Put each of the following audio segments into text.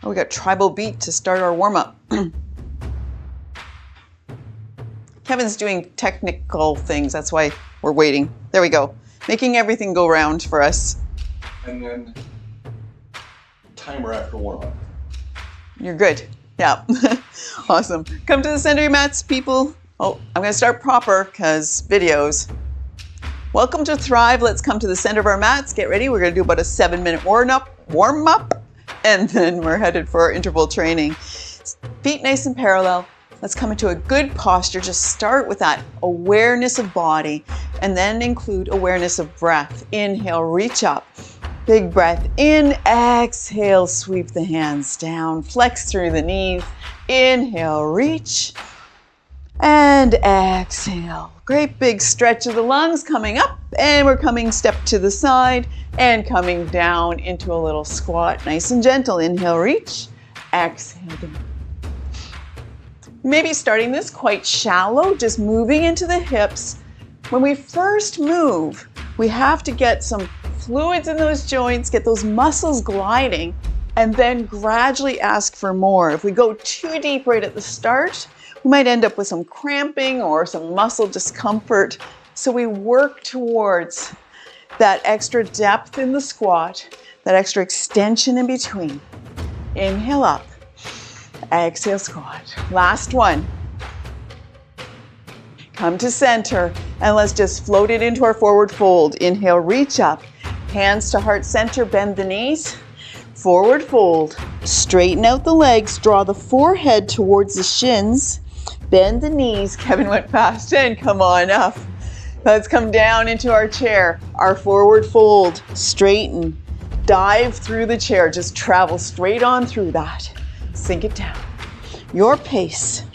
Oh, we got tribal beat to start our warm-up. Kevin's doing technical things, that's why we're waiting. There we go. Making everything go round for us. And then timer after warm-up. You're good. Yeah. Awesome. Come to the center of your mats, people. Oh, I'm going to start proper because videos. Welcome to Thrive. Let's come to the center of our mats. Get ready. We're going to do about a 7-minute warm-up, and then we're headed for our interval training. Feet nice and parallel. Let's come into a good posture. Just start with that awareness of body and then include awareness of breath. Inhale, reach up. Big breath in. Exhale, sweep the hands down. Flex through the knees. Inhale, reach. And exhale. Great big stretch of the lungs coming up. And we're coming step to the side and coming down into a little squat. Nice and gentle. Inhale, reach. Exhale, down. Maybe starting this quite shallow, just moving into the hips. When we first move, we have to get some fluids in those joints, get those muscles gliding, and then gradually ask for more. If we go too deep right at the start, we might end up with some cramping or some muscle discomfort. So we work towards that extra depth in the squat, that extra extension in between. Inhale up. Exhale, squat. Last one. Come to center and let's just float it into our forward fold. Inhale, reach up. Hands to heart center, bend the knees. Forward fold. Straighten out the legs, draw the forehead towards the shins. Bend the knees. Kevin went fast and come on up. Let's come down into our chair. Our forward fold. Straighten. Dive through the chair. Just travel straight on through that. Sink it down. Your pace.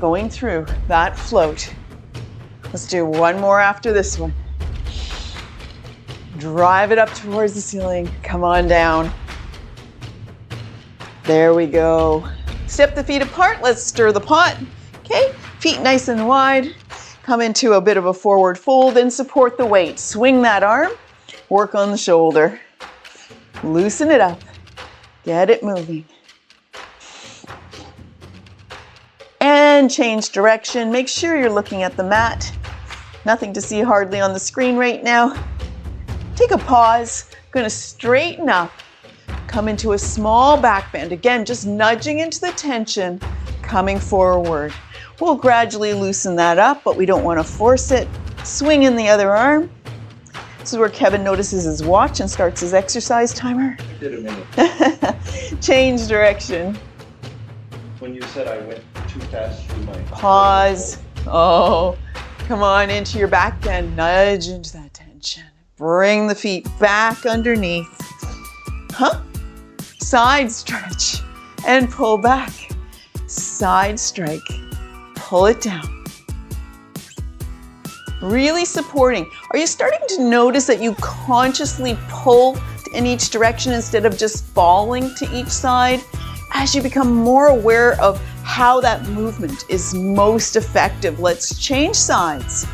Going through that float. Let's do one more after this one. Drive it up towards the ceiling. Come on down. There we go. Step the feet apart. Let's stir the pot. Okay, feet nice and wide. Come into a bit of a forward fold and support the weight. Swing that arm. Work on the shoulder. Loosen it up. Get it moving. And change direction. Make sure you're looking at the mat. Nothing to see hardly on the screen right now. Take a pause. Going to straighten up. Come into a small back bend. Again, just nudging into the tension, coming forward. We'll gradually loosen that up, but we don't want to force it. Swing in the other arm. This is where Kevin notices his watch and starts his exercise timer. I did a minute. Change direction. When you said I went too fast through my... Pause. Oh, come on into your back bend. Nudge into that tension. Bring the feet back underneath. Side stretch and pull back. Side strike. Pull it down. Really supporting. Are you starting to notice that you consciously pull in each direction instead of just falling to each side? As you become more aware of how that movement is most effective, let's change sides.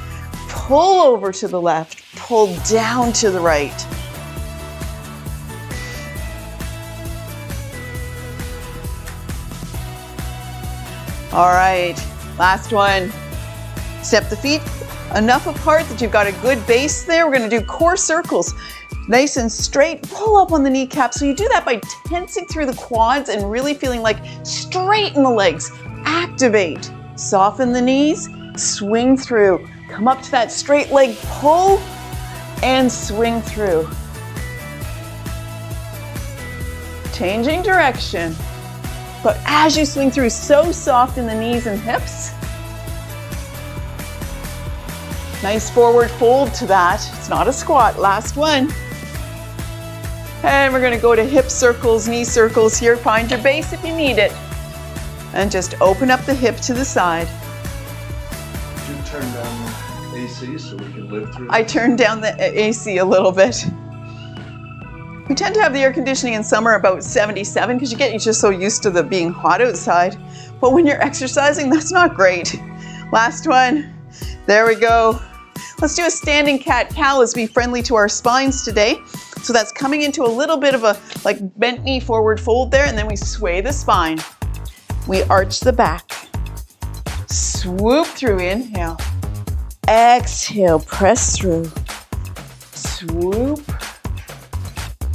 Pull over to the left, pull down to the right. All right, last one. Step the feet enough apart that you've got a good base there. We're going to do core circles. Nice and straight, pull up on the kneecaps. So you do that by tensing through the quads and really feeling like straighten the legs. Activate, soften the knees, swing through. Come up to that straight leg, pull and swing through. Changing direction. But as you swing through, so soft in the knees and hips. Nice forward fold to that. It's not a squat. Last one. And we're going to go to hip circles, knee circles here. Find your base if you need it. And just open up the hip to the side. Did you turn down the AC so we can live through? I turned down the AC a little bit. We tend to have the air conditioning in summer about 77 because you're just so used to the being hot outside. But when you're exercising, that's not great. Last one. There we go. Let's do a standing cat-cow. Let's be friendly to our spines today. So that's coming into a little bit of a like bent knee forward fold there, and then we sway the spine. We arch the back. Swoop through, inhale. Exhale, press through. Swoop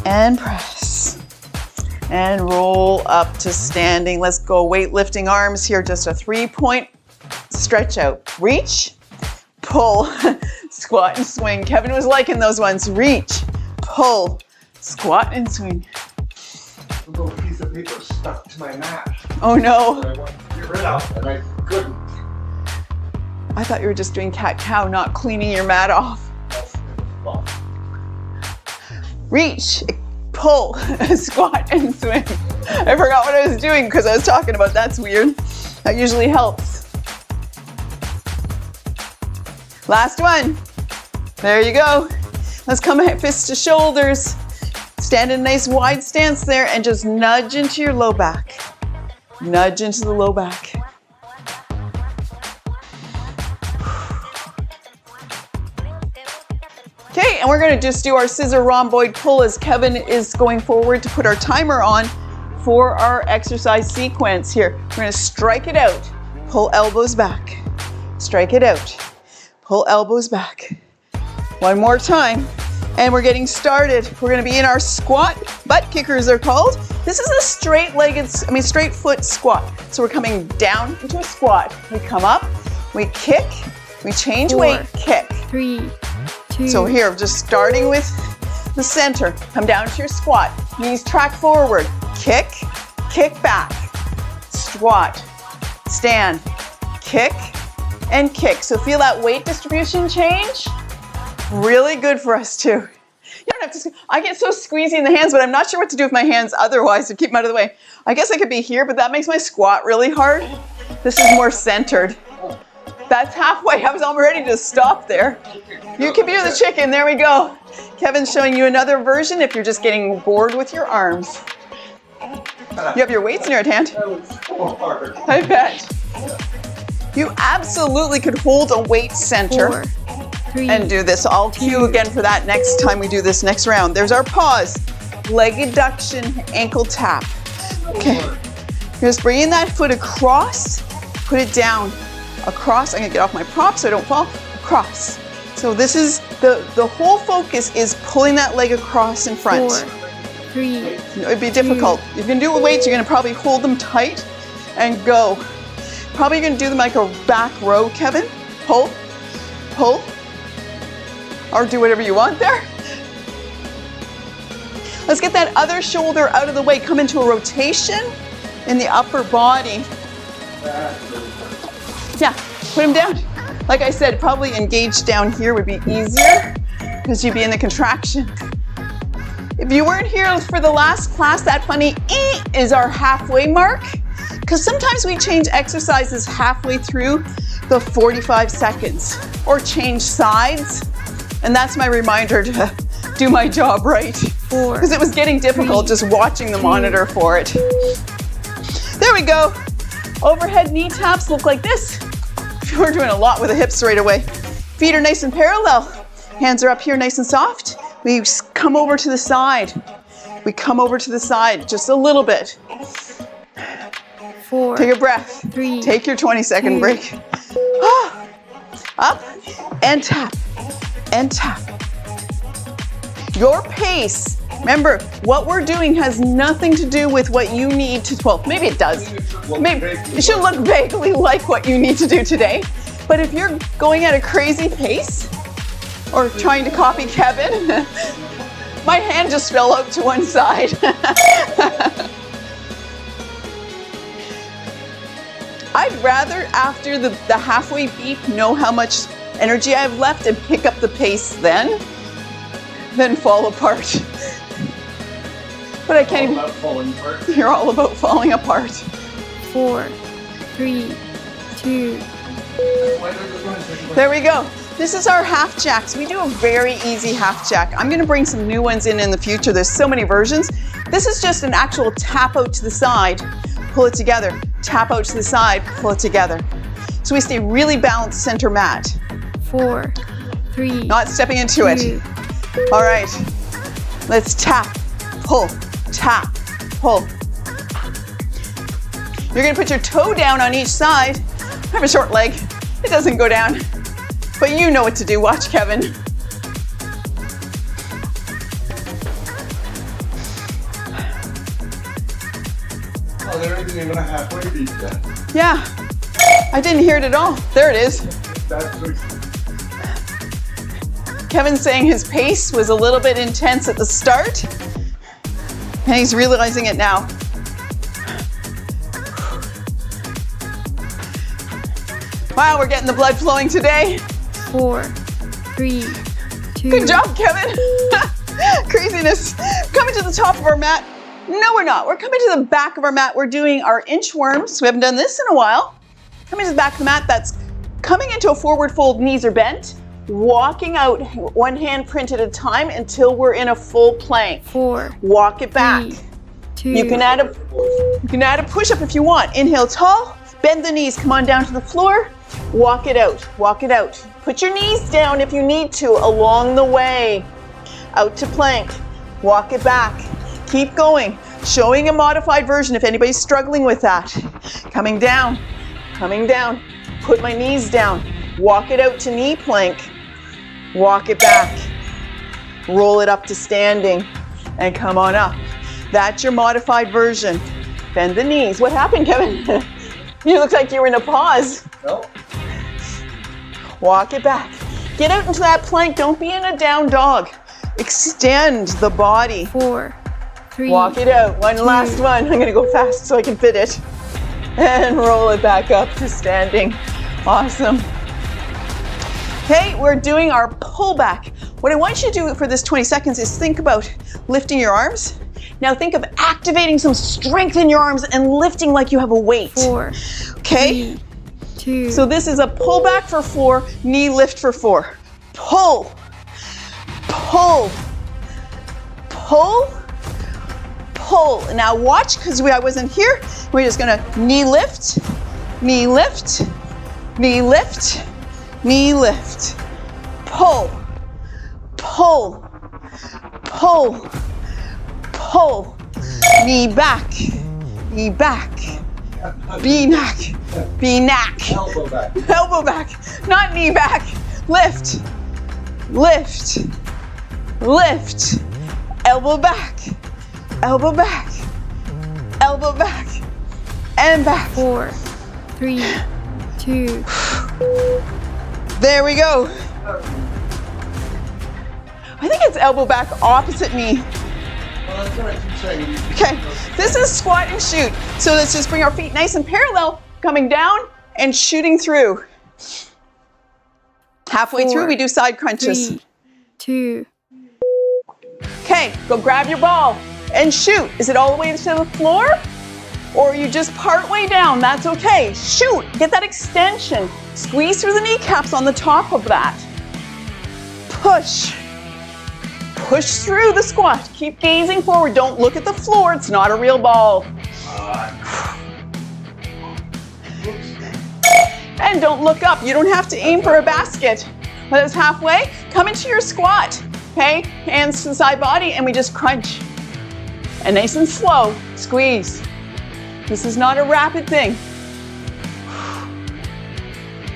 and press. And roll up to standing. Let's go weightlifting arms here, just a 3-point stretch out. Reach, pull, squat and swing. Kevin was liking those ones. Reach, pull, squat and swing. A little piece of paper stuck to my mat. Oh no. I wanted to get rid of, and I couldn't. I thought you were just doing cat-cow, not cleaning your mat off. Reach, pull, squat and swing. I forgot what I was doing because I was talking about that's weird. That usually helps. Last one. There you go. Let's come fist to shoulders. Stand in a nice wide stance there and just nudge into your low back. Nudge into the low back. Okay, and we're gonna just do our scissor rhomboid pull as Kevin is going forward to put our timer on for our exercise sequence here. We're gonna strike it out, pull elbows back, strike it out, pull elbows back. One more time, and we're getting started. We're gonna be in our squat, butt kickers they're called. This is a straight foot squat. So we're coming down into a squat. We come up, we kick, we change weight, kick. 3, 2. So here, just starting with the center. Come down to your squat. Knees track forward. Kick, kick back. Squat, stand, kick, and kick. So feel that weight distribution change. Really good for us too. You don't have to, I get so squeezy in the hands, but I'm not sure what to do with my hands otherwise to keep them out of the way. I guess I could be here, but that makes my squat really hard. This is more centered. That's halfway. I was all ready to stop there. You can be the chicken. There we go. Kevin's showing you another version if you're just getting bored with your arms. You have your weights near at hand. That was so hard. I bet. You absolutely could hold a weight center 4, 3, and do this. I'll cue again for that next time we do this next round. There's our pause. Leg adduction, ankle tap. Okay. You're just bringing that foot across, put it down. Across, I'm gonna get off my prop so I don't fall, across. So this is, the whole focus is pulling that leg across in front. 4, 3. It'd be difficult. You can do it with weights, you're gonna probably hold them tight and go. Probably gonna do them like a back row, Kevin. Pull, pull, or do whatever you want there. Let's get that other shoulder out of the way. Come into a rotation in the upper body. Yeah, put him down. Like I said, probably engage down here would be easier because you'd be in the contraction. If you weren't here for the last class, that funny is our halfway mark, because sometimes we change exercises halfway through the 45 seconds or change sides. And that's my reminder to do my job right, 4, because it was getting difficult 3, just watching the monitor for it. There we go. Overhead knee taps look like this. We're doing a lot with the hips right away. Feet are nice and parallel. Hands are up here nice and soft. We come over to the side. We come over to the side just a little bit. 4, Take a breath. 3, Take your 20-second 2. break. Up and tap and tap. Your pace. Remember, what we're doing has nothing to do with what you need to, well, maybe it does. Maybe it should look vaguely like what you need to do today. But if you're going at a crazy pace or trying to copy Kevin, my hand just fell out to one side. I'd rather, after the halfway beep, know how much energy I have left and pick up the pace then than fall apart. But I can't even. All about falling apart. You're all about falling apart. 4, 3, 2. There we go. This is our half jacks. We do a very easy half jack. I'm gonna bring some new ones in the future. There's so many versions. This is just an actual tap out to the side, pull it together, tap out to the side, pull it together. So we stay really balanced center mat. 4, 3. Not stepping into it. 2. All right. Let's tap, pull, tap, pull. You're gonna put your toe down on each side. I have a short leg, it doesn't go down. But you know what to do, watch Kevin. Oh, there isn't even a halfway beat yet. Yeah, I didn't hear it at all. There it is. That's Kevin's saying his pace was a little bit intense at the start, and he's realizing it now. Wow, we're getting the blood flowing today. 4, 3, 2. Good job, Kevin. Craziness. Coming to the top of our mat. No, we're not. We're coming to the back of our mat. We're doing our inchworms. We haven't done this in a while. Coming to the back of the mat, that's coming into a forward fold, knees are bent. Walking out, one hand print at a time until we're in a full plank. 4, Walk it back. 3, 2. You can add a push-up if you want. Inhale tall, bend the knees, come on down to the floor. Walk it out, walk it out. Put your knees down if you need to along the way. Out to plank, walk it back. Keep going, showing a modified version if anybody's struggling with that. Coming down, put my knees down. Walk it out to knee plank. Walk it back. Roll it up to standing and come on up. That's your modified version. Bend the knees. What happened, Kevin? You look like you were in a pause. No. Walk it back. Get out into that plank. Don't be in a down dog. Extend the body. 4, 3. Walk it out. One last one. I'm going to go fast so I can fit it. And roll it back up to standing. Awesome. Okay, we're doing our pullback. What I want you to do for this 20 seconds is think about lifting your arms. Now think of activating some strength in your arms and lifting like you have a weight. 4, Okay? 3, 2. So this is a pullback for 4, knee lift for 4. Pull, pull, pull, pull. Now watch, because I wasn't here. We're just gonna knee lift, knee lift, knee lift, knee lift. Pull, pull, pull, pull. Knee back, knee back. B-knack, B-knack. Elbow back. Elbow back, not knee back. Lift, lift, lift. Elbow back, elbow back, elbow back, and back. 4, 3, 2. There we go. I think it's elbow back opposite knee. Well, that's what I keep saying. Okay, this is squat and shoot. So let's just bring our feet nice and parallel, coming down and shooting through. Halfway 4, through, we do side crunches. 3, 2. Okay, go grab your ball and shoot. Is it all the way to the floor? Or are you just part way down? That's okay. Shoot, get that extension. Squeeze through the kneecaps on the top of that. Push. Push through the squat. Keep gazing forward. Don't look at the floor. It's not a real ball. And don't look up. You don't have to aim for a basket. When it's halfway, come into your squat. Okay, hands to the side body, and we just crunch. And nice and slow, squeeze. This is not a rapid thing.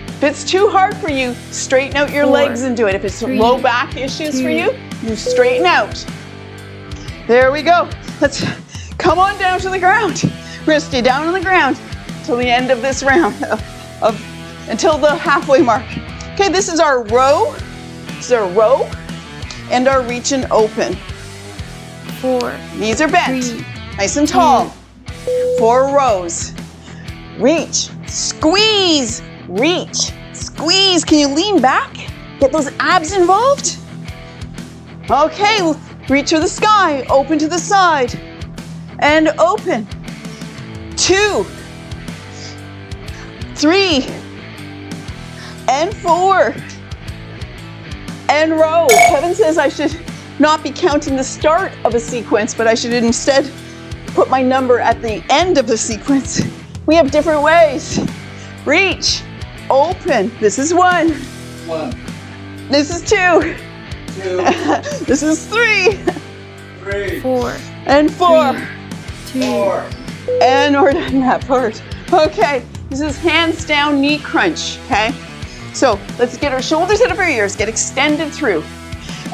If it's too hard for you, straighten out your 4, legs and do it. If it's 3, low back issues 2. for you, you straighten out. There we go. Let's come on down to the ground. We're gonna stay down on the ground till the end of this round, until the halfway mark. Okay, this is our row. This is our row and our reach and open. 4, Knees are bent, 3, nice and tall. 4 rows. Reach, squeeze, reach, squeeze. Can you lean back? Get those abs involved? Okay, reach for the sky, open to the side, and open. 2, 3, and 4, and row. Kevin says I should not be counting the start of a sequence, but I should instead put my number at the end of the sequence. We have different ways. Reach, open. This is 1. 1, This is 2. 2, This is 3. 3, 4, and 4. 2, 4. And we're done that part. Okay, this is hands down knee crunch, okay? So let's get our shoulders out of our ears, get extended through.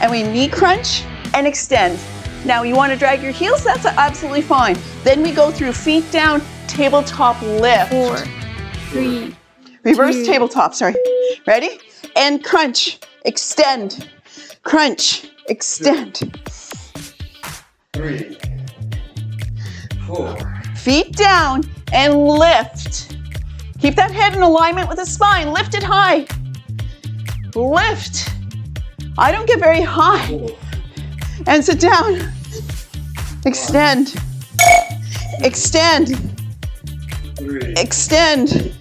And we knee crunch and extend. Now you want to drag your heels, that's absolutely fine. Then we go through feet down, tabletop lift. 4, 3, Reverse 2. tabletop, sorry. Ready? And crunch, extend, crunch, extend. 3, 4. Feet down and lift. Keep that head in alignment with the spine. Lift it high. Lift. I don't get very high. And sit down. Extend. Extend. 3, Extend.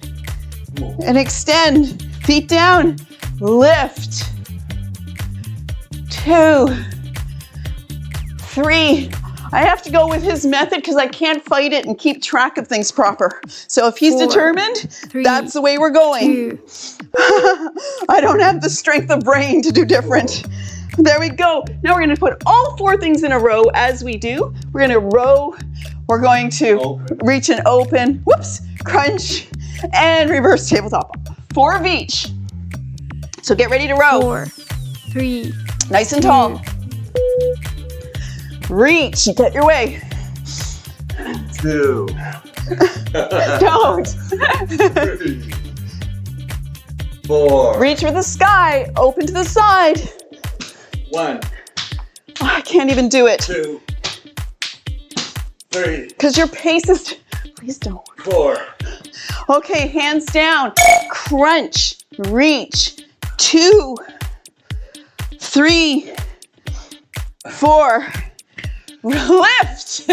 4. And extend. Feet down. Lift. 2, 3. I have to go with his method because I can't fight it and keep track of things proper. So if he's 4, determined, 3, that's the way we're going. 2, I don't have the strength of brain to do different. There we go. Now we're going to put all 4 things in a row as we do. We're going to row. We're going to Open. reach and open. Whoops. Crunch. And reverse tabletop. 4 of each. So get ready to row. 4, 3, Nice and tall. Reach. Get your way. 2, Don't. 3, 4. Reach for the sky. Open to the side. 1, Oh, I can't even do it. 2, 3, Because your pace is... Please don't. 4. Okay, hands down. Crunch. Reach. 2, 3, 4. Lift.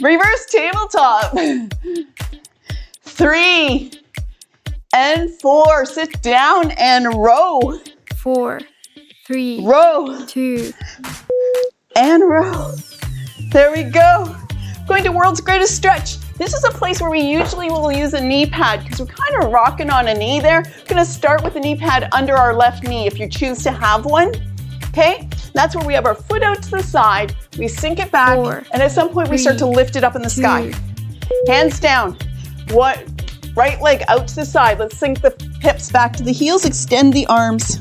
Reverse tabletop. 3 and 4. Sit down and row. 4, 3, Row 2, and row. There we go. Going to world's greatest stretch. This is a place where we usually will use a knee pad because we're kind of rocking on a knee there. We're going to start with the knee pad under our left knee if you choose to have one. Okay? That's where we have our foot out to the side. We sink it back, 4, and at some point we start to 3, lift it up in the 2, sky. Hands down. What? Right leg out to the side. Let's sink the hips back to the heels. Extend the arms.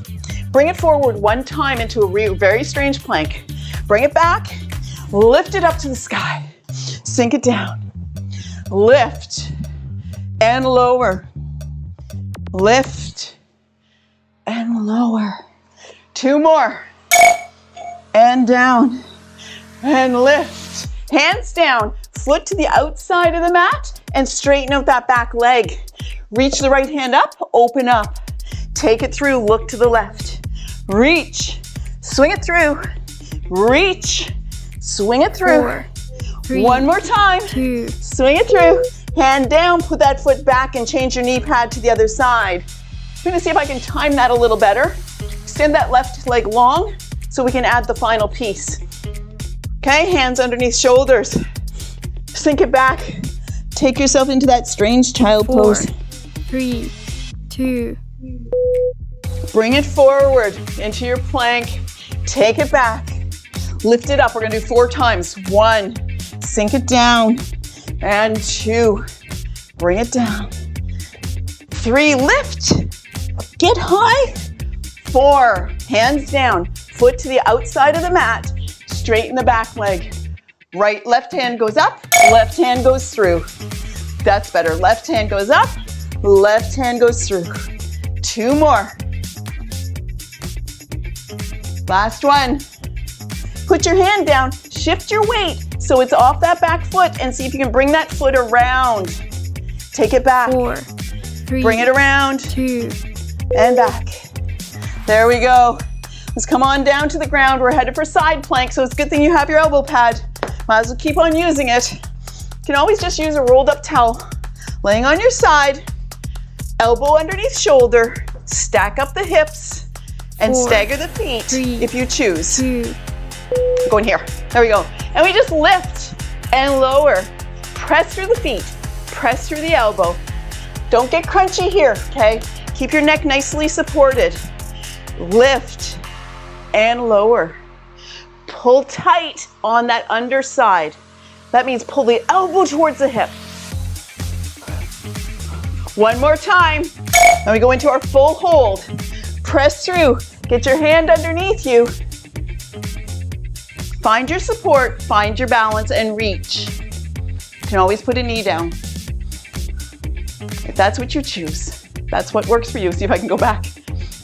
Bring it forward one time into a very strange plank. Bring it back. Lift it up to the sky. Sink it down. Lift and lower. Lift and lower. 2 more. And down. And lift. Hands down. Foot to the outside of the mat and straighten out that back leg. Reach the right hand up. Open up. Take it through. Look to the left. Reach. Swing it through. Reach. Swing it through. 4, 3, One more time. 2, Swing it through. Hand down, put that foot back and change your knee pad to the other side. I'm gonna see if I can time that a little better. Extend that left leg long so we can add the final piece. Okay, hands underneath shoulders. Sink it back. Take yourself into that strange child 4, pose. 3, 2, Bring it forward into your plank. Take it back. Lift it up. We're gonna do 4 times. 1, sink it down. And 2, bring it down. 3, lift. Get high. 4, hands down. Foot to the outside of the mat. Straighten the back leg. Right, left hand goes up. Left hand goes through. That's better. Left hand goes up. Left hand goes through. 2 more. Last one. Put your hand down, shift your weight so it's off that back foot and see if you can bring that foot around. Take it back. 4, 3, Bring it around 2, and back. There we go. Let's come on down to the ground. We're headed for side plank, so it's a good thing you have your elbow pad. Might as well keep on using it. You can always just use a rolled up towel. Laying on your side, elbow underneath shoulder, stack up the hips, and 4, stagger the feet 3, if you choose. 2, Going here. There we go. And we just lift and lower. Press through the feet. Press through the elbow. Don't get crunchy here, okay? Keep your neck nicely supported. Lift and lower. Pull tight on that underside. That means pull the elbow towards the hip. One more time. Then we go into our full hold. Press through. Get your hand underneath you. Find your support, find your balance, and reach. You can always put a knee down. If that's what you choose. That's what works for you. See if I can go back.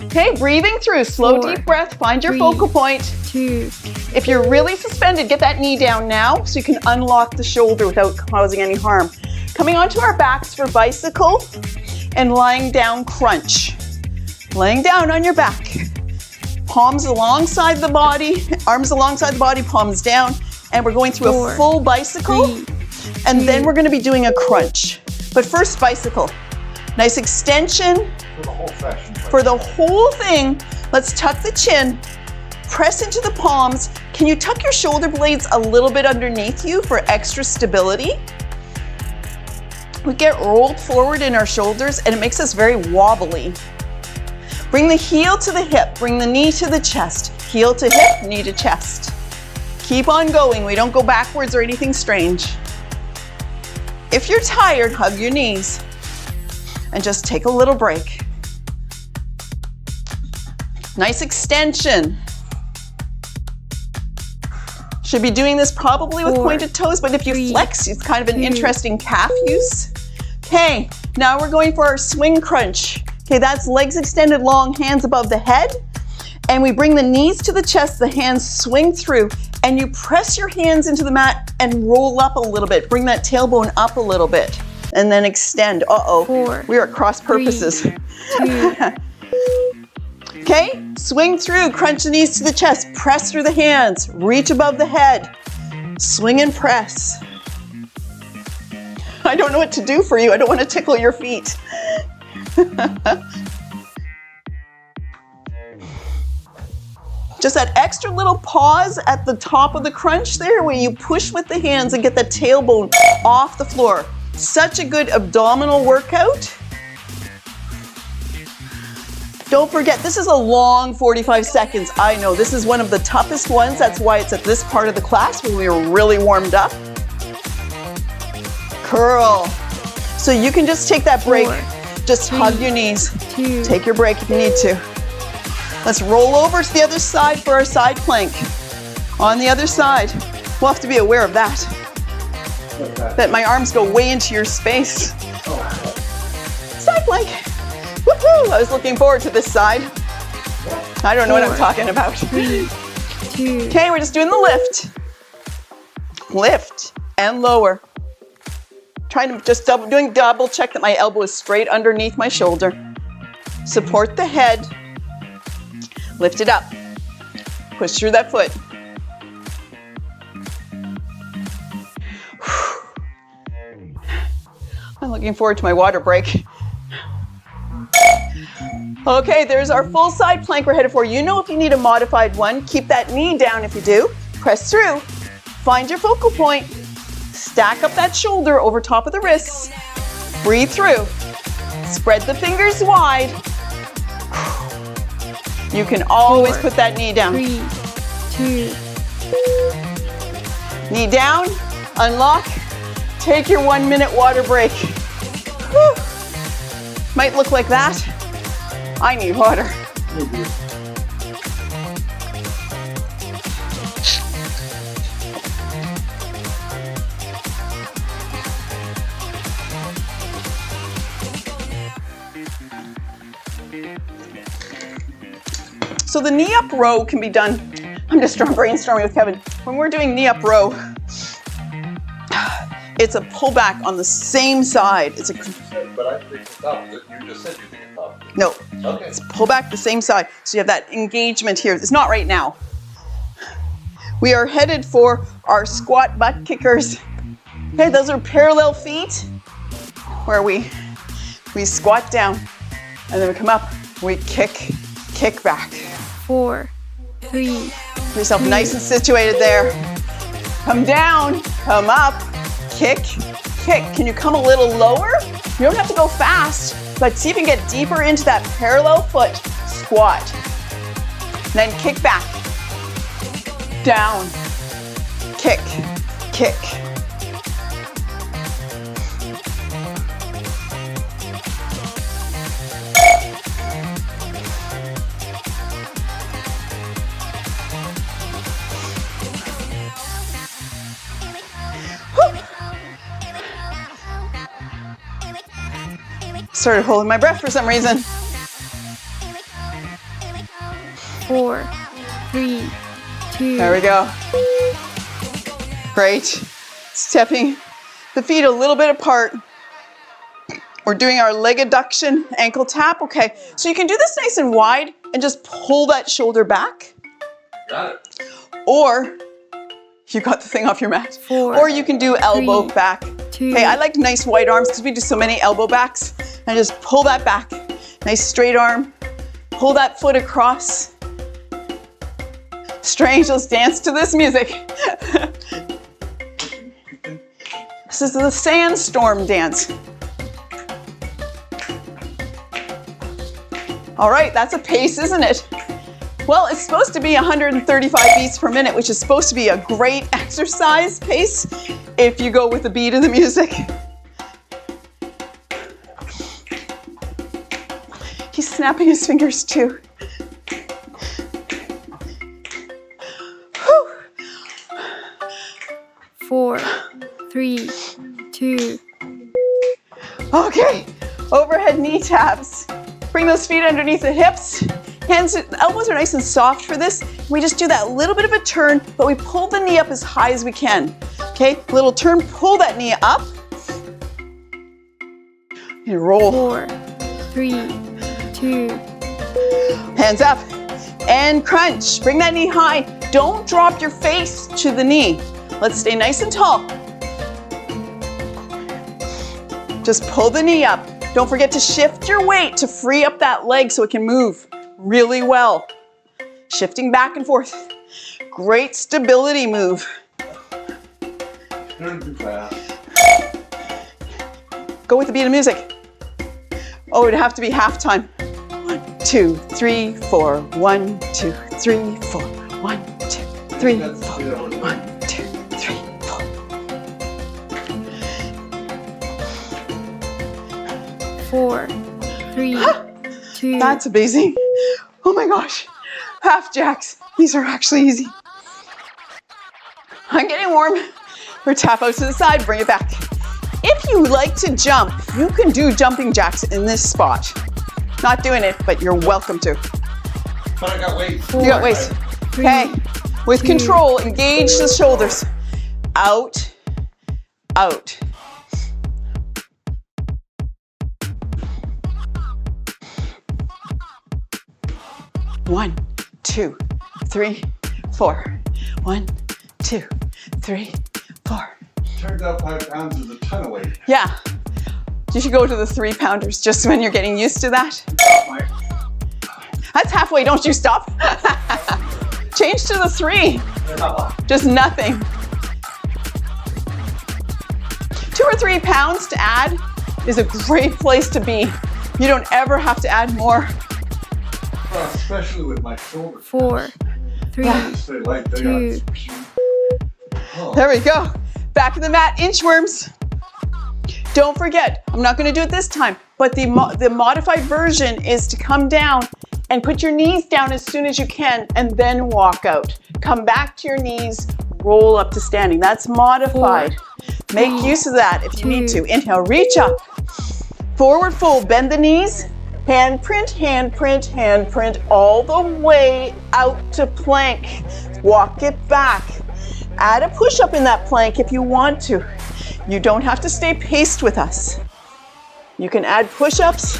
Okay, breathing through. Slow, 4, deep breath. Find your 3, focal point. 2, If you're really suspended, get that knee down now so you can unlock the shoulder without causing any harm. Coming onto our backs for bicycle and lying down crunch. Laying down on your back. Palms alongside the body, arms alongside the body, palms down. And we're going through 4, a full bicycle. 3, And then 2, we're going to be doing a crunch. But first, bicycle. Nice extension. For the whole session. For the whole thing, let's tuck the chin. Press into the palms. Can you tuck your shoulder blades a little bit underneath you for extra stability? We get rolled forward in our shoulders and it makes us very wobbly. Bring the heel to the hip, bring the knee to the chest. Heel to hip, knee to chest. Keep on going, we don't go backwards or anything strange. If you're tired, hug your knees and just take a little break. Nice extension. Should be doing this probably with 4, pointed toes, but if you 3, flex, it's kind of an 2, interesting calf use. Okay, now we're going for our swing crunch. Okay, that's legs extended long, hands above the head. And we bring the knees to the chest, the hands swing through, and you press your hands into the mat and roll up a little bit. Bring that tailbone up a little bit, and then extend. Uh-oh, 4, we are at cross purposes. 2, Okay, swing through, crunch the knees to the chest, press through the hands, reach above the head, swing and press. I don't know what to do for you. I don't want to tickle your feet. Just that extra little pause at the top of the crunch there where you push with the hands and get the tailbone off the floor. Such a good abdominal workout. Don't forget, this is a long 45 seconds. I know, this is one of the toughest ones. That's why it's at this part of the class when we were really warmed up. Curl. So you can just take that break. 4, Just 3, hug your knees. 2, Take your break if you need to. Let's roll over to the other side for our side plank. On the other side. We'll have to be aware of that. That my arms go way into your space. Side plank. Woohoo! I was looking forward to this side. I don't know what I'm 4, talking about. 3, 2, Okay, we're just doing the lift. Lift and lower. Trying to just double check that my elbow is straight underneath my shoulder. Support the head. Lift it up. Push through that foot. I'm looking forward to my water break. Okay, there's our full side plank we're headed for. You know if you need a modified one, keep that knee down if you do. Press through. Find your focal point. Stack up that shoulder over top of the wrists. Breathe through. Spread the fingers wide. You can always 4, put that knee down. 3, 2, Knee down, unlock, take your 1 minute water break. Whew. Might look like that. I need water. So the knee up row can be done. I'm just brainstorming with Kevin. When we're doing knee up row, it's a pullback on the same side. It's a But I think it's tough. You just said you think it's tough. no. Okay. It's pull back the same side. So you have that engagement here. It's not right now. We are headed for our squat butt kickers. Okay, those are parallel feet where we squat down and then we come up, we kick back. 4, 3, Get yourself nice and situated there. Come down, come up, kick. Can you come a little lower? You don't have to go fast, but see if you can get deeper into that parallel foot squat. Then kick back. down, kick, kick. Started holding my breath for some reason. 4, 3, 2. There we go. Great. Stepping the feet a little bit apart. We're doing our leg adduction, ankle tap. Okay, so you can do this nice and wide and just pull that shoulder back. Got it. Or you got the thing off your mat. 4, Or you can do elbow 3, back. 2. Okay, I like nice wide arms because we do so many elbow backs. And just pull that back. Nice straight arm. Pull that foot across. Strange, let's dance to this music. This is the sandstorm dance. All right, that's a pace, isn't it? Well, it's supposed to be 135 beats per minute, which is supposed to be a great exercise pace if you go with the beat of the music. He's snapping his fingers too. Whew. 4, 3, 2. Okay, overhead knee taps. Bring those feet underneath the hips. Hands, elbows are nice and soft for this. We just do that little bit of a turn, but we pull the knee up as high as we can. Okay, little turn, pull that knee up. And roll. 4, 3, 2. Hands up and crunch. Bring that knee high. Don't drop your face to the knee. Let's stay nice and tall. Just pull the knee up. Don't forget to shift your weight to free up that leg so it can move really well. Shifting back and forth. Great stability move. Turn too fast. Go with the beat of music. Oh, it'd have to be halftime. 1, 2, 3, 4. 1, 2, 3, 4. 1, 2, 3, 4. 1, 2, 3, 4. 4, 3, 2. That's amazing. Oh my gosh. Half jacks. These are actually easy. I'm getting warm. Or tap out to the side, bring it back. If you like to jump, you can do jumping jacks in this spot. Not doing it, but you're welcome to. But I got weight. You got waist. Okay. With 2. control, engage the shoulders. Out, out. One, 2, 3, 4. 1, 2, 3, 4. Turns out 5 pounds is a ton of weight. Yeah. You should go to the 3-pounders just when you're getting used to that. That's halfway, don't you stop. Change to the 3. Just nothing. 2 or 3 pounds to add is a great place to be. You don't ever have to add more. Well, especially with my shoulder. 4, 3, Stay light, they 2. Oh. There we go. Back of the mat, inchworms. Don't forget, I'm not going to do it this time, but the modified version is to come down and put your knees down as soon as you can and then walk out. Come back to your knees, roll up to standing. That's modified. 4, Make 3, use of that if you need 2. to. Inhale, reach up. Forward fold, bend the knees. Hand print, hand print, hand print all the way out to plank. Walk it back. Add a push-up in that plank if you want to. You don't have to stay paced with us. You can add push-ups.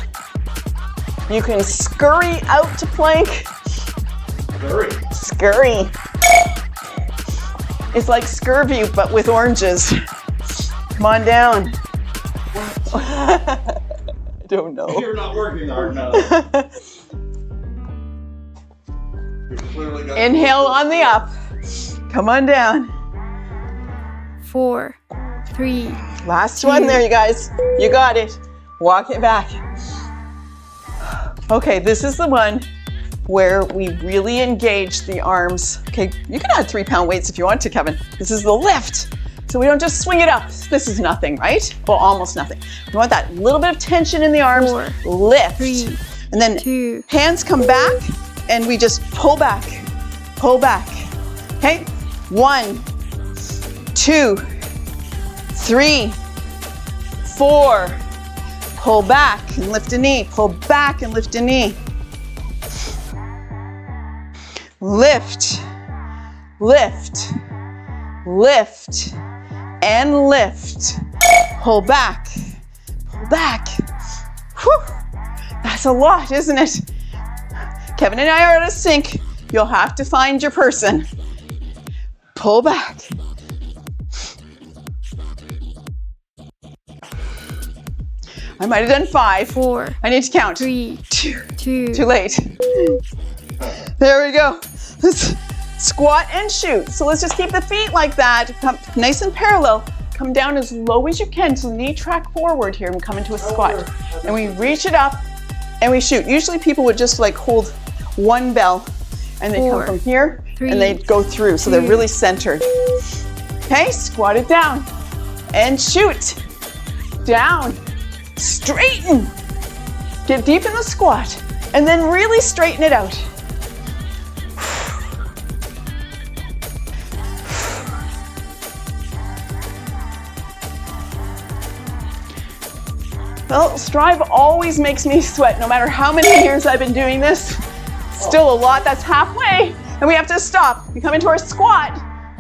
You can scurry out to plank. Scurry. Scurry. It's like scurvy, but with oranges. Come on down. I don't know. You're not working hard enough. You've clearly got Inhale on the up. Come on down. 4, 3. Last one there, you guys. You got it. Walk it back. Okay, this is the one where we really engage the arms. Okay, you can add 3-pound weights if you want to, Kevin. This is the lift. So we don't just swing it up. This is nothing, right? Well, almost nothing. We want that little bit of tension in the arms. 4, Lift. 3, and then 2, hands come back and we just pull back. Pull back. Okay? 1, 2, 3, 4. Pull back and lift a knee. Pull back and lift a knee. Lift, lift, lift, and lift. Pull back, pull back. Whew. That's a lot, isn't it? Kevin and I are out of sync. You'll have to find your person. Pull back. I might have done 5. 4, I need to count. 3, 2. 2, Too late. There we go. Let's squat and shoot. So let's just keep the feet like that. Come nice and parallel. Come down as low as you can. So knee track forward here and come into a squat. And we reach it up and we shoot. Usually people would just like hold one bell and they 4, come from here 3, and they go through. So 2. they're really centered. Okay, squat it down and shoot. Down. Straighten. Get deep in the squat and then really straighten it out. Well, Strive always makes me sweat no matter how many years I've been doing this. Still a lot, that's halfway. And we have to stop. We come into our squat,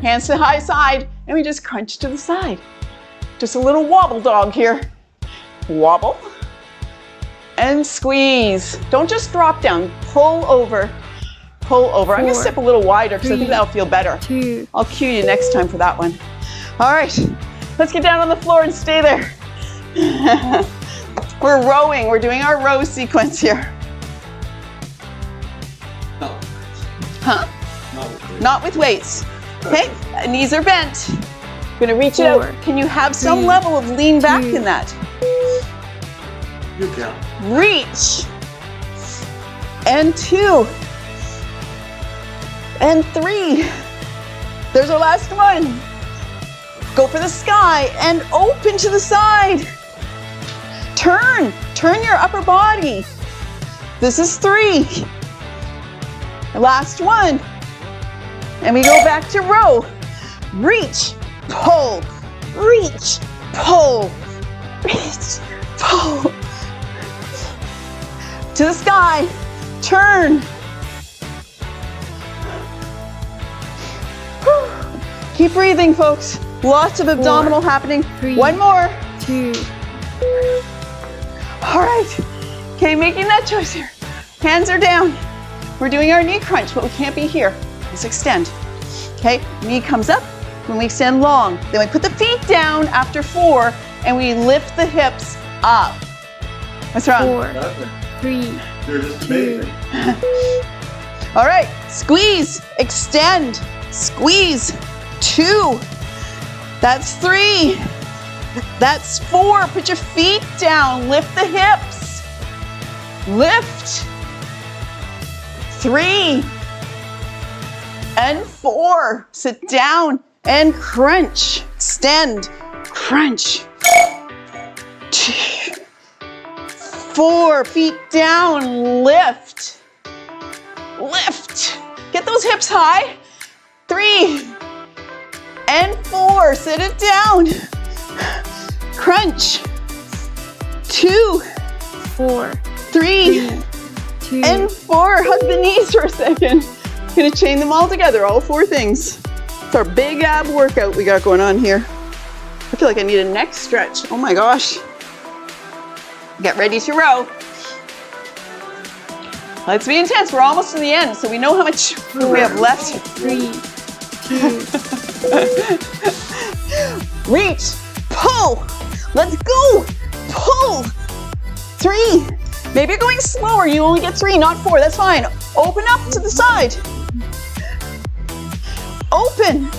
hands to high side, and we just crunch to the side. Just a little wobble dog here. Wobble and squeeze. Don't just drop down, pull over, pull over. I'm gonna 4, step a little wider because I think 3, that'll feel better. 2, I'll cue you next time for that one. All right, let's get down on the floor and stay there. We're rowing, we're doing our row sequence here. No, Huh? no. Not with weights. Okay, knees are bent. We're gonna reach it 4, out. Can you have some 3, level of lean back 2. in that? You can. Reach. And 2. And 3. There's our last one. Go for the sky and open to the side. Turn your upper body. This is 3. Last one. And we go back to row. Reach, pull, reach, pull, reach, pull. To the sky, turn. Whew. Keep breathing, folks. Lots of abdominal happening. 3, One more. 2, All right. Okay, making that choice here. Hands are down. We're doing our knee crunch, but we can't be here. Let's extend. Okay, knee comes up when we extend long. Then we put the feet down after 4 and we lift the hips up. What's wrong? 4, Nothing. 3, You're just 2, amazing. All right, squeeze, extend, squeeze. 2. That's 3. That's 4. Put your feet down, lift the hips. Lift. 3. And 4. Sit down and crunch. Extend, crunch. 2. 4. Feet down, lift. Lift. Get those hips high. 3. And 4. Sit it down. Crunch. 2. 4, 3. 2, And 4. Hug the knees for a second. Gonna chain them all together, all 4 things. It's our big ab workout we got going on here. I feel like I need a neck stretch. Oh my gosh. Get ready to row. Let's be intense. We're almost to the end, so we know how much we have left. 3, 2, Reach, pull. Let's go. Pull. 3. Maybe you're going slower. You only get 3, not 4. That's fine. Open up to the side. Open.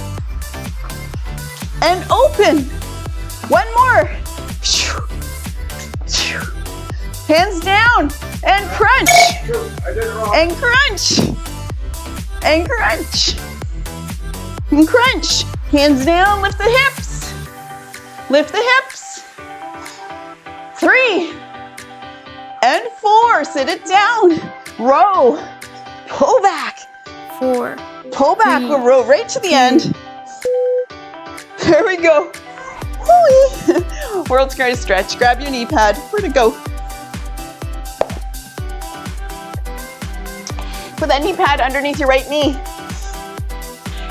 And open. One more. Hands down and crunch. I did it wrong. And crunch. And crunch. And crunch. Hands down, lift the hips. Lift the hips. 3 and 4. Sit it down. Row. Pull back. 4, Pull back. 3, We'll row right to the end. There we go. Whoo-wee. World's greatest stretch. Grab your knee pad. Where'd it go? Put that knee pad underneath your right knee.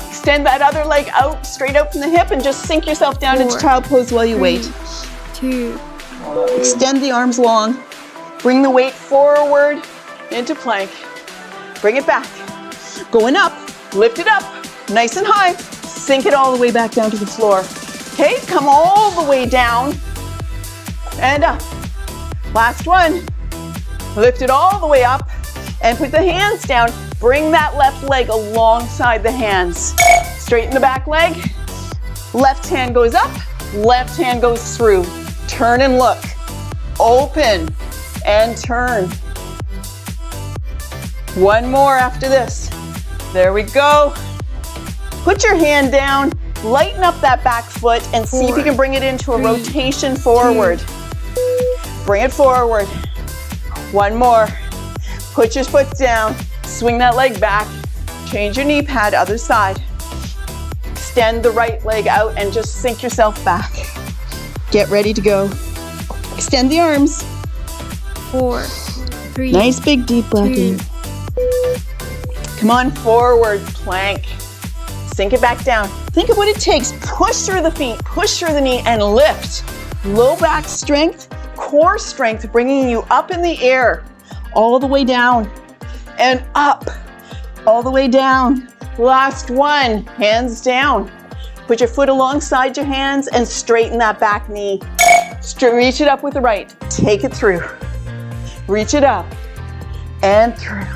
Extend that other leg out, straight out from the hip, and just sink yourself down into 4, child pose while you 3, wait. 2, Extend the arms long. Bring the weight forward into plank. Bring it back. Going up. Lift it up. Nice and high. Sink it all the way back down to the floor. Okay, come all the way down and up. Last one. Lift it all the way up and put the hands down. Bring that left leg alongside the hands. Straighten the back leg. Left hand goes up. Left hand goes through. Turn and look. Open and turn. One more after this. There we go. Put your hand down, lighten up that back foot, and see if you can bring it into a 3, rotation forward. Bring it forward. One more. Put your foot down, swing that leg back, change your knee pad, other side. Extend the right leg out and just sink yourself back. Get ready to go. Extend the arms. 4, 3, Nice big deep breath 2, in. Come on, forward plank. Sink it back down. Think of what it takes. Push through the feet, push through the knee, and lift. Low back strength, core strength, bringing you up in the air, all the way down, and up, all the way down. Last one, hands down. Put your foot alongside your hands and straighten that back knee. Reach it up with the right. Take it through. Reach it up and through.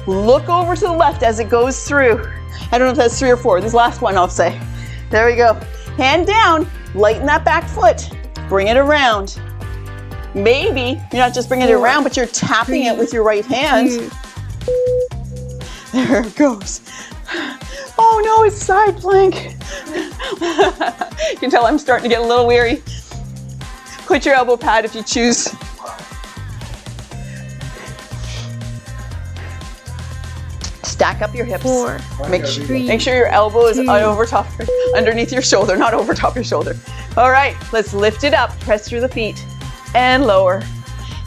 Look over to the left as it goes through. I don't know if that's 3 or 4. This last one I'll say. There we go. Hand down, lighten that back foot. Bring it around. Maybe you're not just bringing it around, but you're tapping it with your right hand. 2, There it goes. Oh no, it's side plank. You can tell I'm starting to get a little weary. Put your elbow pad if you choose. Stack up your hips. 4, Make 3, sure your elbow is 2, over top, underneath your shoulder, not over top your shoulder. All right, let's lift it up, press through the feet, and lower.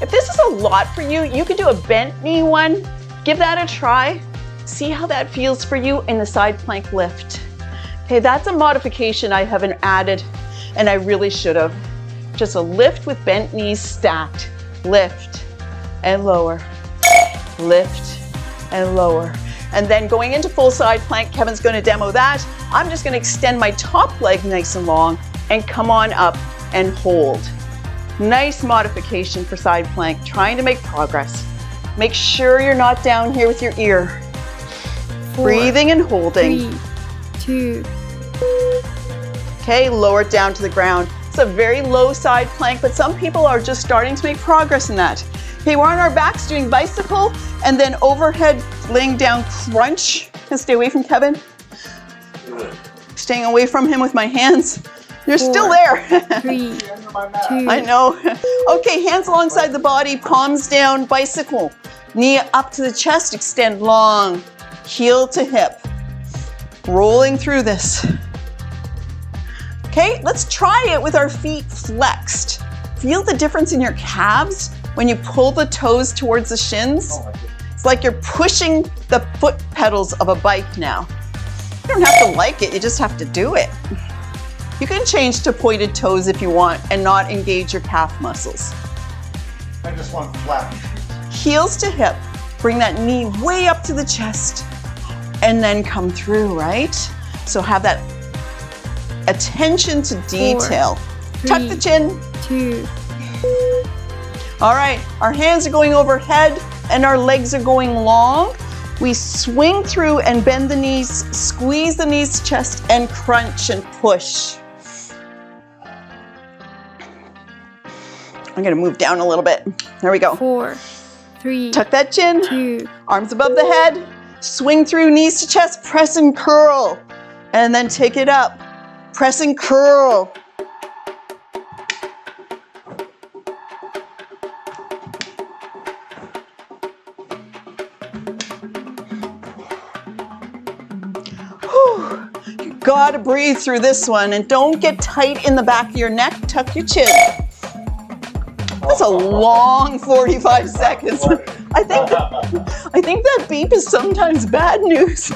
If this is a lot for you, you can do a bent knee one. Give that a try. See how that feels for you in the side plank lift. Okay, that's a modification I haven't added, and I really should have. Just a lift with bent knees stacked. Lift and lower. Lift and lower. And then going into full side plank, Kevin's going to demo that. I'm just going to extend my top leg nice and long and come on up and hold. Nice modification for side plank, trying to make progress. Make sure you're not down here with your ear. 4, Breathing and holding. 3, 2, Okay, lower it down to the ground. It's a very low side plank, but some people are just starting to make progress in that. Okay, we're on our backs doing bicycle and then overhead laying down crunch. Can stay away from Kevin. Staying away from him with my hands. You're 4, still there. 3, 2, I know. Okay, hands alongside the body, palms down, bicycle. Knee up to the chest, extend long, heel to hip. Rolling through this. Okay, let's try it with our feet flexed. Feel the difference in your calves when you pull the toes towards the shins. It's like you're pushing the foot pedals of a bike now. You don't have to like it, you just have to do it. You can change to pointed toes if you want and not engage your calf muscles. I just want flat. Heels to hip. Bring that knee way up to the chest and then come through, right? So have that attention to detail. 3, Tuck the chin. 2, All right, our hands are going overhead and our legs are going long. We swing through and bend the knees, squeeze the knees to chest and crunch and push. I'm gonna move down a little bit. There we go. 4, 3, Tuck that chin. 2, Arms above the head. Swing through, knees to chest. Press and curl. And then take it up. Press and curl. Whew. You gotta breathe through this one, and don't get tight in the back of your neck. Tuck your chin. That's a long 45 seconds. I think that beep is sometimes bad news.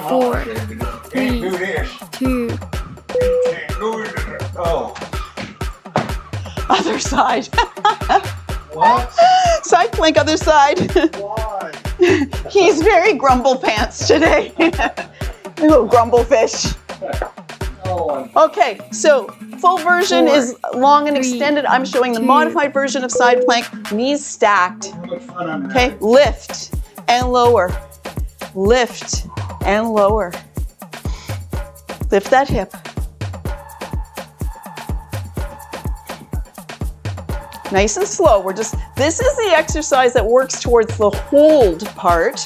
Four, three, 2, Other side. What? Side plank, other side. Why? He's very grumble pants today. Little grumble fish. Oh, Okay, so full version 4, is long and 3, extended. I'm showing the 2, modified version of side plank, knees stacked. how much fun I'm Okay, having. lift and lower. Lift and lower. Lift that hip. Nice and slow. This is the exercise that works towards the hold part.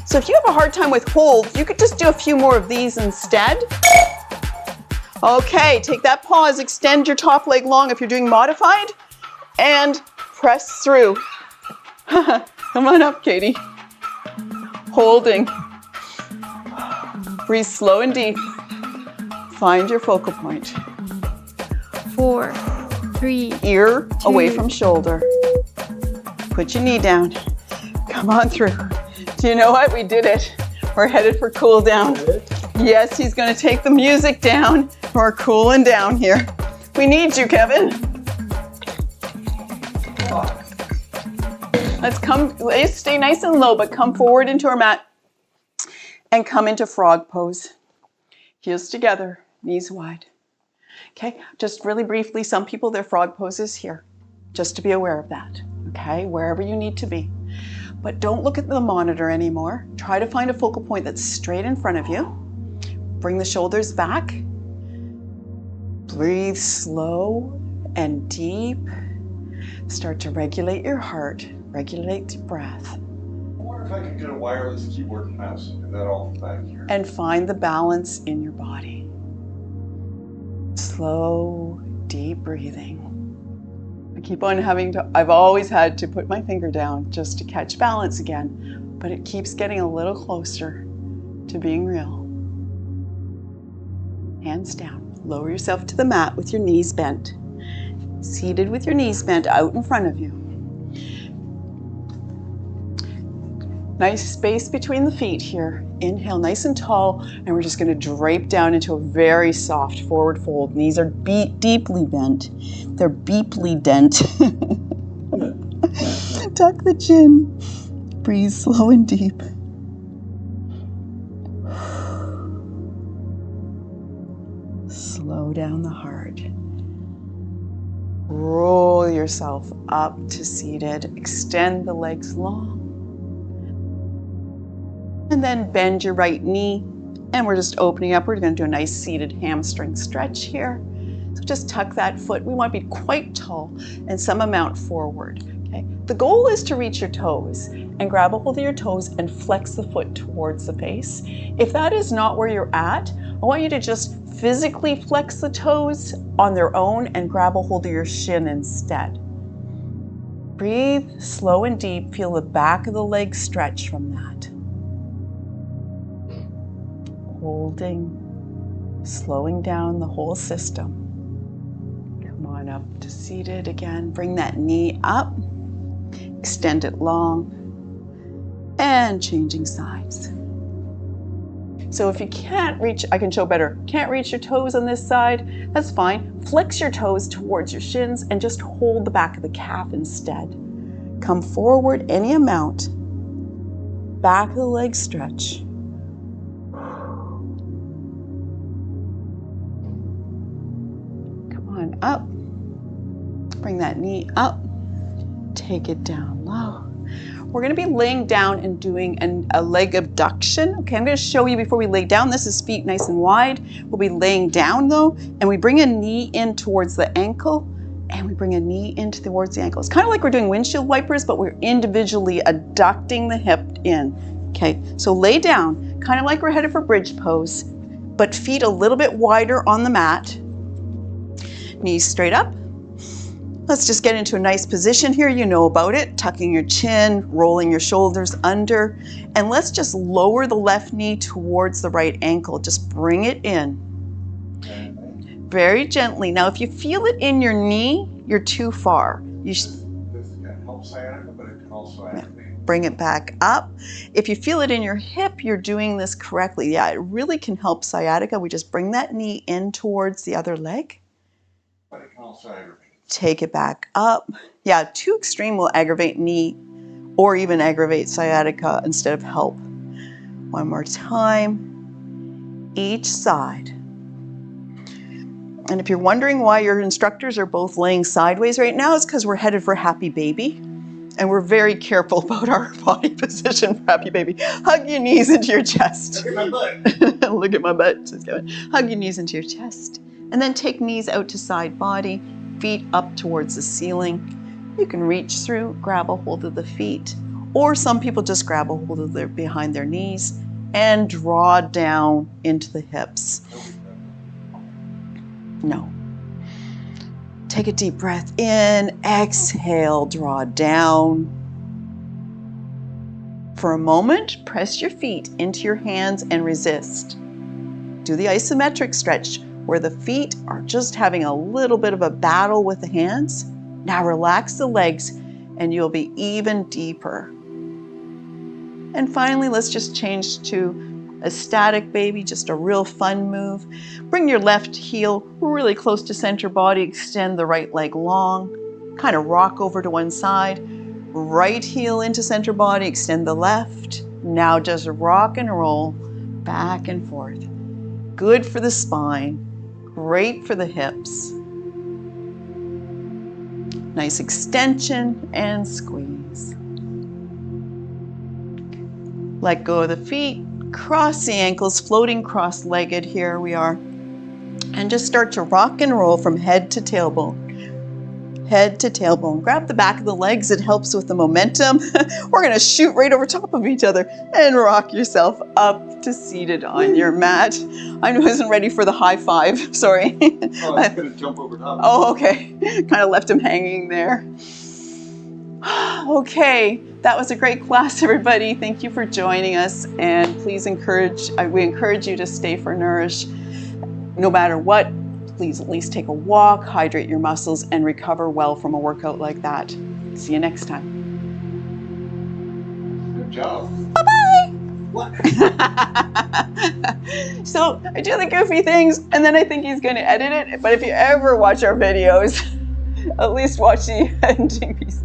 So if you have a hard time with hold, you could just do a few more of these instead. Okay, take that pause, extend your top leg long if you're doing modified, and press through. Come on up, Katie. Holding. Breathe slow and deep. Find your focal point. 4, 3, Ear away 2. from shoulder. Put your knee down. Come on through. Do you know what? We did it. We're headed for cool down. Yes, he's going to take the music down. We're cooling down here. We need you, Kevin. Let's stay nice and low, but come forward into our mat and come into frog pose. Heels together, knees wide. Okay, just really briefly, some people, their frog pose is here. Just to be aware of that, okay? Wherever you need to be. But don't look at the monitor anymore. Try to find a focal point that's straight in front of you. Bring the shoulders back. Breathe slow and deep. Start to regulate your heart, regulate your breath, I wonder if I could get a wireless keyboard and mouse and do that all back here. and find the balance in your body. Slow, deep breathing. I keep on I've always had to put my finger down just to catch balance again, but it keeps getting a little closer to being real. Hands down. Lower yourself to the mat with your knees bent. Seated with your knees bent out in front of you. Nice space between the feet here. Inhale nice and tall, and we're just going to drape down into a very soft forward fold. Knees are deeply bent. They're beeply dent. Tuck the chin. Breathe slow and deep. Slow down the heart. Roll yourself up to seated. Extend the legs long. And then bend your right knee. And we're just opening up. We're going to do a nice seated hamstring stretch here. So just tuck that foot. We want to be quite tall and some amount forward. Okay? The goal is to reach your toes and grab a hold of your toes and flex the foot towards the face. If that is not where you're at, I want you to just physically flex the toes on their own and grab a hold of your shin instead. Breathe slow and deep. Feel the back of the leg stretch from that. Holding, slowing down the whole system. Come on up to seated again. Bring that knee up. Extend it long. And changing sides. So if you can't reach, I can show better, can't reach your toes on this side, that's fine. Flex your toes towards your shins and just hold the back of the calf instead. Come forward any amount. Back of the leg stretch. Come on up. Bring that knee up. Take it down low. we're going to be laying down and doing a leg abduction. Okay, I'm going to show you before we lay down. This is feet nice and wide. We'll be laying down though, and we bring a knee in towards the ankle, and we bring a knee in towards the ankle. It's kind of like we're doing windshield wipers, but we're individually abducting the hip in. Okay, so lay down, kind of like we're headed for bridge pose, but feet a little bit wider on the mat. Knees straight up. Let's just get into a nice position here. You know about it. Tucking your chin, rolling your shoulders under, and let's just lower the left knee towards the right ankle. Just bring it in. Very gently. Now, if you feel it in your knee, you're too far. This can help sciatica, but it can also activate. Bring it back up. If you feel it in your hip, you're doing this correctly. Yeah, it really can help sciatica. We just bring that knee in towards the other leg. But it can also aggravate. Take it back up. Yeah, too extreme will aggravate knee or even aggravate sciatica instead of help. One more time, each side. And if you're wondering why your instructors are both laying sideways right now, it's because we're headed for happy baby. And we're very careful about our body position for happy baby. Hug your knees into your chest. Look at my butt. Look at my butt. Just go. Hug your knees into your chest. And then take knees out to side body. Feet up towards the ceiling. You can reach through, grab a hold of the feet, or some people just grab a hold of their behind their knees and draw down into the hips. No. Take a deep breath in, exhale, draw down. For a moment, press your feet into your hands and resist. Do the isometric stretch, where the feet are just having a little bit of a battle with the hands. Now relax the legs and you'll be even deeper. And finally, let's just change to a static baby, just a real fun move. Bring your left heel really close to center body, extend the right leg long, kind of rock over to one side. Right heel into center body, extend the left. Now just rock and roll back and forth. Good for the spine. Great for the hips. Nice extension and squeeze. Let go of the feet, cross the ankles, floating cross-legged, here we are. And just start to rock and roll from head to tailbone. Head to tailbone. Grab the back of the legs, it helps with the momentum. We're gonna shoot right over top of each other and rock yourself up to seated on your mat. I wasn't ready for the high five, sorry. Oh, I was gonna jump over top. Oh, okay. Kind of left him hanging there. Okay, that was a great class, everybody. Thank you for joining us, and please we encourage you to stay for Nourish. No matter what, please at least take a walk, hydrate your muscles, and recover well from a workout like that. See you next time. Good job. Bye-bye. What? So I do the goofy things, and then I think he's going to edit it. But if you ever watch our videos, at least watch the ending pieces.